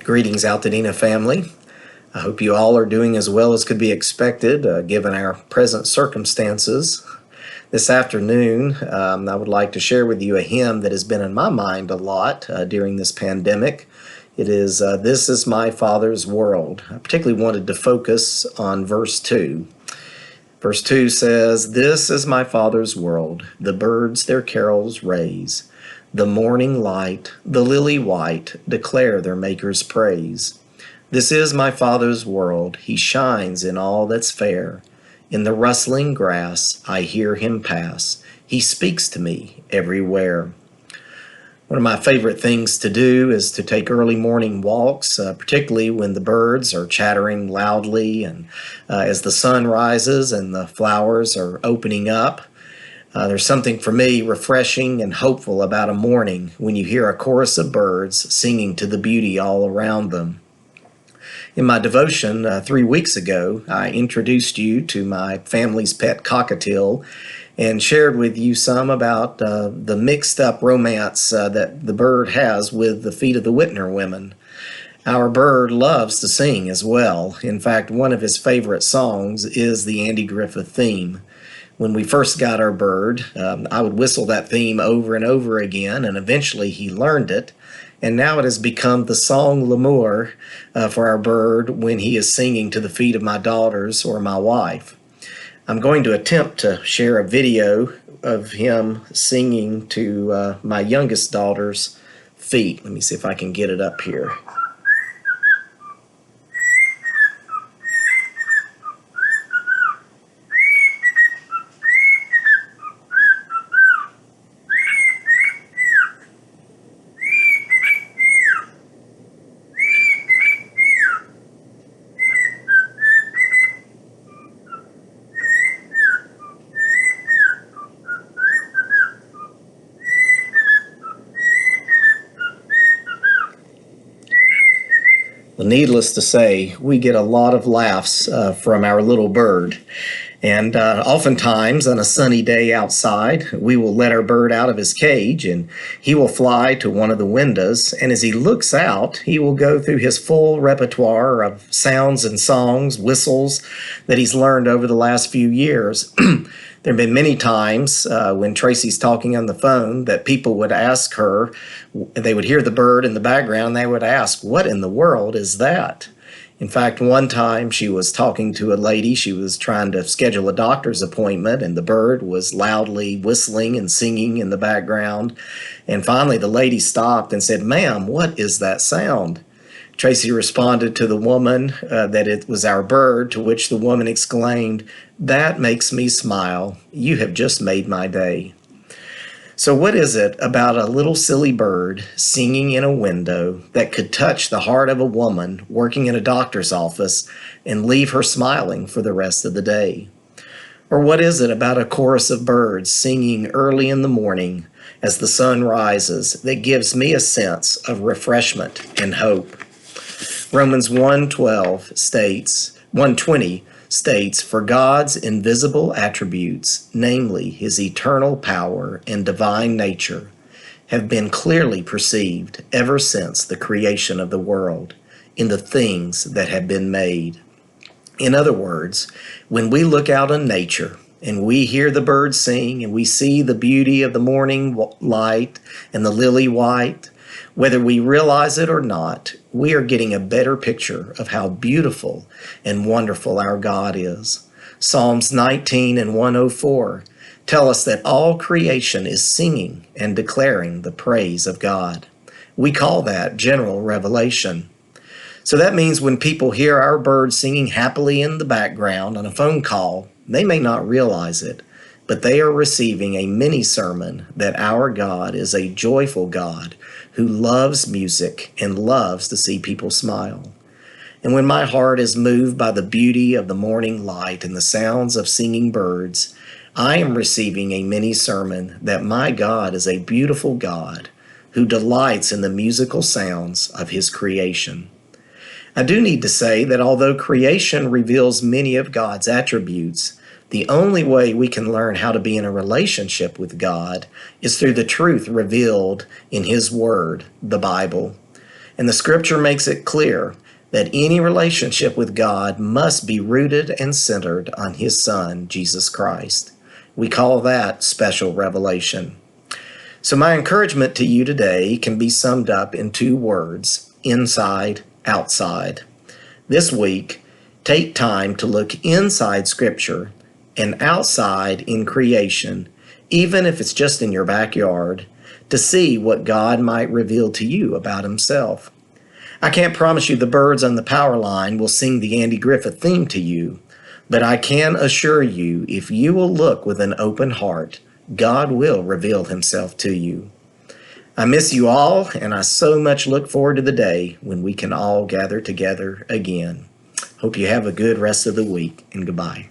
Greetings Altadena family. I hope you all are doing as well as could be expected given our present circumstances. This afternoon, I would like to share with you a hymn that has been in my mind a lot during this pandemic. It is, This is My Father's World. I particularly wanted to focus on verse 2. Verse 2 says, "This is my Father's world, the birds their carols raise. The morning light, the lily white, declare their Maker's praise. This is my Father's world, he shines in all that's fair. In the rustling grass I hear him pass, he speaks to me everywhere." One of my favorite things to do is to take early morning walks, particularly when the birds are chattering loudly and as the sun rises and the flowers are opening up. There's something for me refreshing and hopeful about a morning when you hear a chorus of birds singing to the beauty all around them. In my devotion 3 weeks ago, I introduced you to my family's pet cockatiel and shared with you some about the mixed up romance that the bird has with the feet of the Whitner women. Our bird loves to sing as well. In fact, one of his favorite songs is the Andy Griffith theme. When we first got our bird, I would whistle that theme over and over again, and eventually he learned it. And now it has become the song l'amour for our bird when he is singing to the feet of my daughters or my wife. I'm going to attempt to share a video of him singing to my youngest daughter's feet. Let me see if I can get it up here. Well, needless to say, we get a lot of laughs from our little bird. And oftentimes on a sunny day outside, we will let our bird out of his cage and he will fly to one of the windows. And as he looks out, he will go through his full repertoire of sounds and songs, whistles that he's learned over the last few years. There have been many times when Tracy's talking on the phone that people would ask her, they would hear the bird in the background, they would ask, "What in the world is that?" In fact, one time she was talking to a lady, she was trying to schedule a doctor's appointment, and the bird was loudly whistling and singing in the background. And finally the lady stopped and said, "Ma'am, what is that sound?" Tracy responded to the woman that it was our bird, to which the woman exclaimed, "That makes me smile. You have just made my day." So what is it about a little silly bird singing in a window that could touch the heart of a woman working in a doctor's office and leave her smiling for the rest of the day? Or what is it about a chorus of birds singing early in the morning as the sun rises that gives me a sense of refreshment and hope? Romans 1:20 states, "For God's invisible attributes, namely his eternal power and divine nature, have been clearly perceived ever since the creation of the world in the things that have been made." In other words, when we look out on nature and we hear the birds sing and we see the beauty of the morning light and the lily white, whether we realize it or not, we are getting a better picture of how beautiful and wonderful our God is. Psalms 19 and 104 tell us that all creation is singing and declaring the praise of God. We call that general revelation. So that means when people hear our birds singing happily in the background on a phone call, they may not realize it, but they are receiving a mini sermon that our God is a joyful God who loves music and loves to see people smile. And when my heart is moved by the beauty of the morning light and the sounds of singing birds, I am receiving a mini sermon that my God is a beautiful God who delights in the musical sounds of his creation. I do need to say that although creation reveals many of God's attributes, the only way we can learn how to be in a relationship with God is through the truth revealed in his word, the Bible. And the scripture makes it clear that any relationship with God must be rooted and centered on His Son, Jesus Christ. We call that special revelation. So my encouragement to you today can be summed up in two words: inside, outside. This week, take time to look inside Scripture and outside in creation, even if it's just in your backyard, to see what God might reveal to you about Himself. I can't promise you the birds on the power line will sing the Andy Griffith theme to you, but I can assure you, if you will look with an open heart, God will reveal Himself to you. I miss you all, and I so much look forward to the day when we can all gather together again. Hope you have a good rest of the week, and goodbye.